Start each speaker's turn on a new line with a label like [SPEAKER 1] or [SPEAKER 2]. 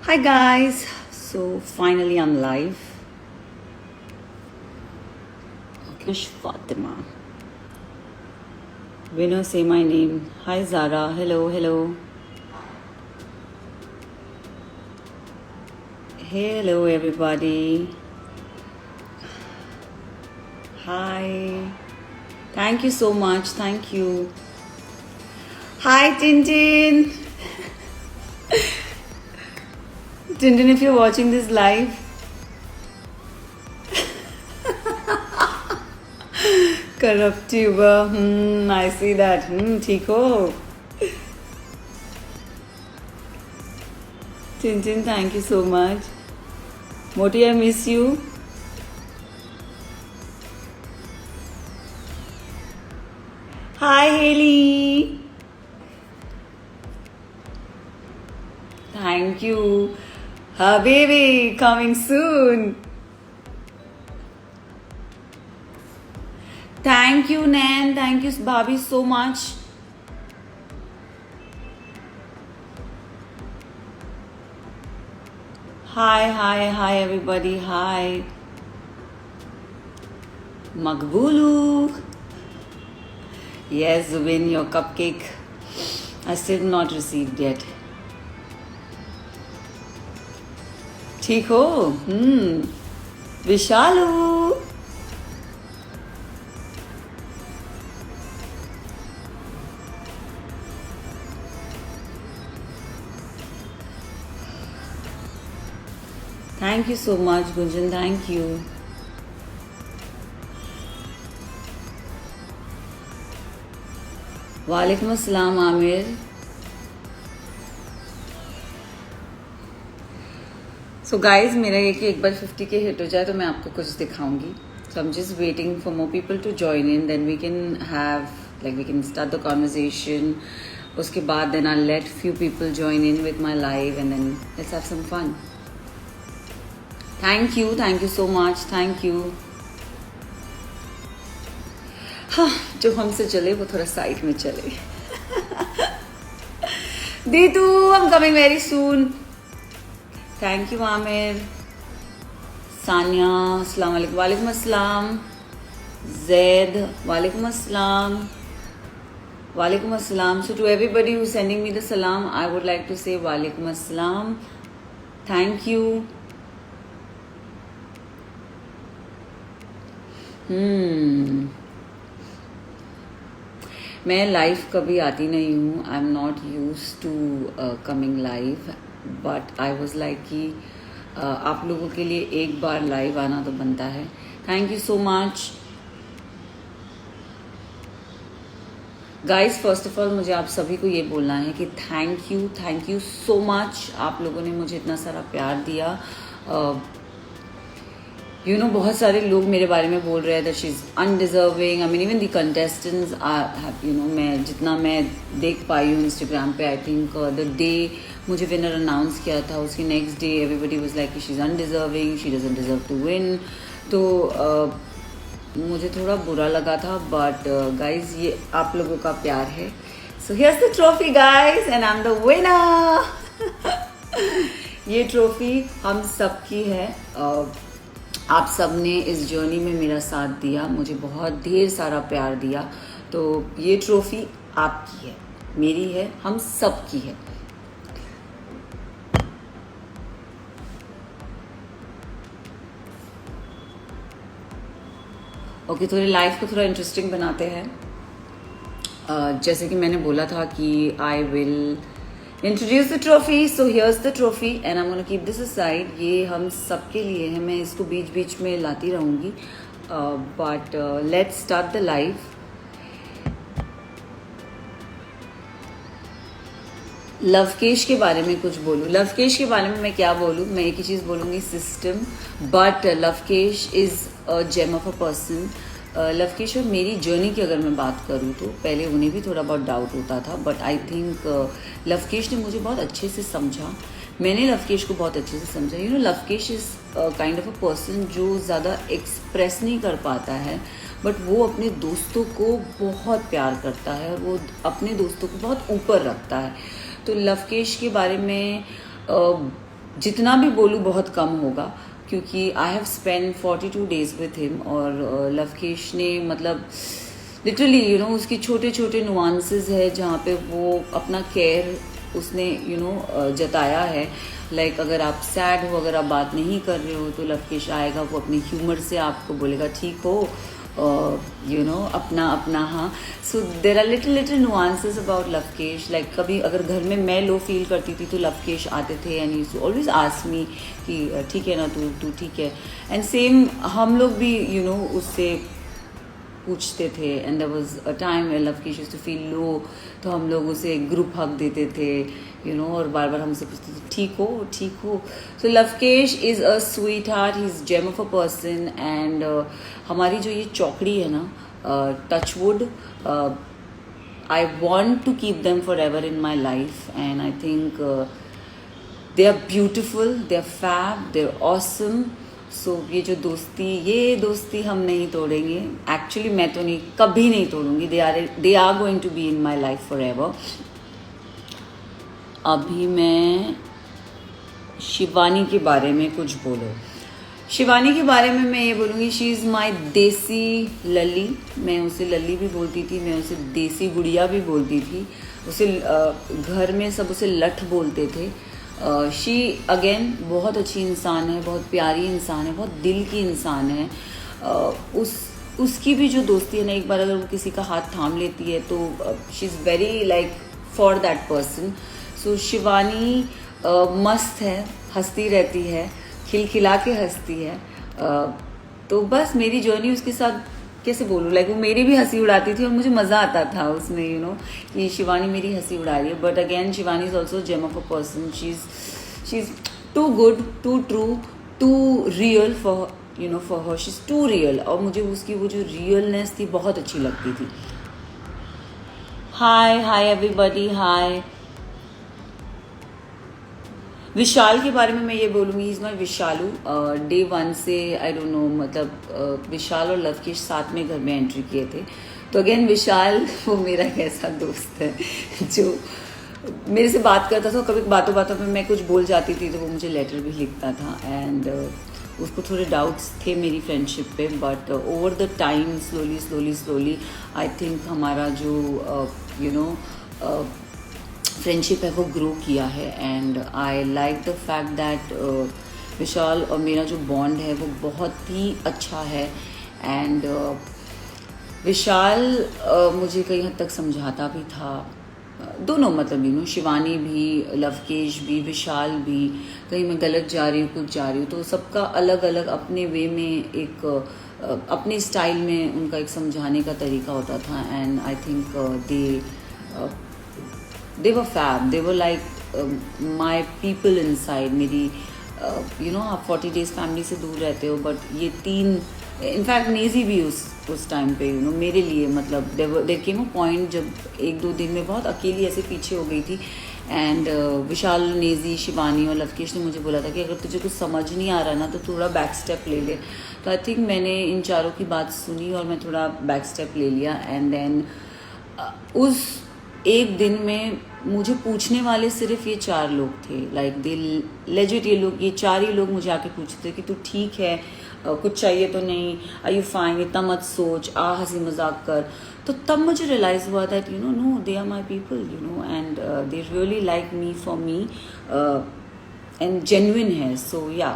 [SPEAKER 1] Hi guys, so finally I'm live. Okay, Fatima. Winner, say my name. Hi Zara, hello. Hello everybody. Hi. Thank you so much, thank you. Hi Tintin. Tintin, if you're watching this live, corrupt tuber. I see that. ठीक हो. Tintin, thank you so much. Moti, I miss you. Hi Haley. Thank you. Habibi, coming soon. Thank you, Nan. Thank you, Bhabhi, so much. Hi, everybody. Hi. Makbulu. Yes, Zubin, your cupcake. I still not received yet. ठीक हो? विशालू. Thank you so much, Gunjan. Thank you. वालेकुम अस्सलाम Aamir. So guys, मेरा ये कि एक बार 50 के hit हो जाए तो मैं आपको कुछ दिखाऊंगी. So I am just waiting for more people to join in, then we can start the conversation. उसके बाद then I let few people join in with my live and then let's have some fun. Thank you so much. Thank you. हाँ, जो हमसे चले वो थोड़ा side में चले. Ditu, I am coming very soon. Thank you Aamir. Sania, अस्सलाम वालेकुम. वालेकुम अस्सलाम. जैद, वालेकुम अस्सलाम. वालेकुम अस्सलाम. So to everybody who's sending me the salam, I would like to say वालेकुम अस्सलाम. Thank you. मैं लाइव कभी आती नहीं हूँ. I am not use to coming live, but I was like कि आप लोगों के लिए एक बार लाइव आना तो बनता है. Thank you so much guys. First of all मुझे आप सभी को ये बोलना है कि थैंक यू सो मच. आप लोगों ने मुझे इतना सारा प्यार दिया. बहुत सारे लोग मेरे बारे में बोल रहे हैं that she is undeserving. I mean even the contestants मैं जितना मैं देख पाई हूँ इंस्टाग्राम पे, आई थिंक द डे मुझे विनर अनाउंस किया था उसकी next day everybody was like she is undeserving, she doesn't deserve to win. तो मुझे थोड़ा बुरा लगा था, बट गाइज ये आप लोगों का प्यार है. So here's the trophy guys and I am the winner. ये ट्रॉफी हम सब की है. आप सब ने इस जर्नी में मेरा साथ दिया, मुझे बहुत ढेर सारा प्यार दिया. तो ये ट्रॉफी आपकी है, मेरी है, हम सब की है. ओके, थोड़ी लाइफ को थोड़ा इंटरेस्टिंग बनाते हैं. जैसे कि मैंने बोला था कि I will introduce the trophy. So here's the trophy and I am gonna keep this aside. ये हम सबके लिए है, मैं इसको बीच बीच में लाती रहूँगी. But let's start the live. Lavkesh के बारे में कुछ बोलूँ. लवकेश के बारे में मैं क्या बोलूँ, मैं एक ही चीज़ बोलूँगी, system. But Lovekesh is a gem of a person. Lovekesh और मेरी जर्नी की अगर मैं बात करूँ तो पहले उन्हें भी थोड़ा बहुत डाउट होता था, बट आई थिंक लवकेश ने मुझे बहुत अच्छे से समझा. मैंने लवकेश को बहुत अच्छे से समझा. Lavkesh is kind of a person जो ज़्यादा एक्सप्रेस नहीं कर पाता है, बट वो अपने दोस्तों को बहुत प्यार करता है और वो अपने दोस्तों को बहुत ऊपर रखता है. तो लवकेश के बारे में जितना भी बोलूँ बहुत कम होगा, क्योंकि I have spend 42 days with him. और लवकेश ने मतलब लिटरली उसकी छोटे छोटे नुआंसेस है जहाँ पे वो अपना केयर उसने जताया है। लाइक अगर आप सैड हो, अगर आप बात नहीं कर रहे हो, तो लवकेश आएगा, वो अपने ह्यूमर से आपको बोलेगा ठीक हो, अपना अपना। हाँ, so there are little little nuances about Lovekesh. Like कभी अगर घर में मैं लो फील करती थी तो लवकेश आते थे and used to always ask me कि ठीक है ना, तू ठीक है। एंड सेम हम लोग भी उससे पूछते थे। And there was a time when Lovekesh used to feel low, तो हम लोग उसे ग्रुप हग देते थे और बार बार हमसे पूछते थे ठीक हो ठीक हो। So Lovekesh is a sweetheart, he is gem of a person. And हमारी जो ये चौकड़ी है ना, touchwood, I want to keep them forever in my life. And I think they are beautiful, they are fab, they are awesome. So ये दोस्ती हम नहीं तोड़ेंगे। एक्चुअली मैं तो नहीं, कभी नहीं तोड़ूंगी। They are going to be in my life forever. अभी मैं शिवानी के बारे में कुछ बोलो। शिवानी के बारे में मैं ये बोलूँगी, शी इज़ माई देसी लली। मैं उसे लली भी बोलती थी, मैं उसे देसी गुड़िया भी बोलती थी। उसे घर में सब उसे लठ बोलते थे। शी अगेन बहुत अच्छी इंसान है, बहुत प्यारी इंसान है, बहुत दिल की इंसान है। उसकी भी जो दोस्ती है ना, एक बार अगर वो किसी का हाथ थाम लेती है तो she is very like for that person. So Shivani मस्त है, हंसती रहती है, खिलखिला के हंसती है। तो बस मेरी जर्नी उसके साथ कैसे बोलूँ, लाइक वो मेरी भी हंसी उड़ाती थी और मुझे मज़ा आता था उसमें, कि शिवानी मेरी हंसी उड़ा रही है। But again Shivani is also gem of a person. She is too good, too true, too real for her. She is too real. और मुझे उसकी वो जो रियलनेस थी बहुत अच्छी लगती थी। हाय एवरीबॉडी, हाय। विशाल के बारे में मैं ये बोलूँगी, इज़ नॉट विशालू। डे 1 से आई डोंट नो, मतलब विशाल और लवकेश साथ में घर में एंट्री किए थे। तो अगेन विशाल वो मेरा एक ऐसा दोस्त है जो मेरे से बात करता था। कभी बातों बातों में मैं कुछ बोल जाती थी तो वो मुझे लेटर भी लिखता था। एंड उसको थोड़े डाउट्स थे मेरी फ्रेंडशिप पे, but over the time slowly I think हमारा जो फ्रेंडशिप है वो ग्रो किया है। And I like the fact that Vishal और मेरा जो बॉन्ड है वो बहुत ही अच्छा है। एंड विशाल मुझे कई हद तक समझाता भी था, दोनों, मतलब शिवानी भी, लवकेश भी, विशाल भी। कहीं मैं गलत जा रही हूँ, कुछ जा रही हूँ, तो सबका अलग अलग अपने वे में एक अपने स्टाइल में उनका एक समझाने का तरीका होता था। And I think they were fab, they were like my people inside। मेरी आप 40 days फैमिली से दूर रहते हो, बट ये 3, इनफैक्ट नेजी भी उस टाइम पे मेरे लिए, मतलब देयर केम अ पॉइंट जब 1-2 दिन में बहुत अकेली ऐसे पीछे हो गई थी। एंड विशाल, नेजी, शिवानी और लवकेश ने मुझे बोला था कि अगर तुझे कुछ समझ नहीं आ रहा ना तो थोड़ा बैक स्टेप ले ले। तो आई थिंक मैंने इन चारों की बात सुनी और मैं थोड़ा बैक स्टेप ले लिया। एंड देन उस एक दिन में मुझे पूछने वाले सिर्फ ये 4 लोग थे। लाइक दे लेजिट, ये 4 ही लोग मुझे आके पूछते थे कि तू ठीक है, कुछ चाहिए तो नहीं, आर यू फाइन, इतना मत सोच, हंसी मजाक कर। तो तब मुझे रियलाइज हुआ that no, they are my people, and they really like me for me, and genuine है। सो या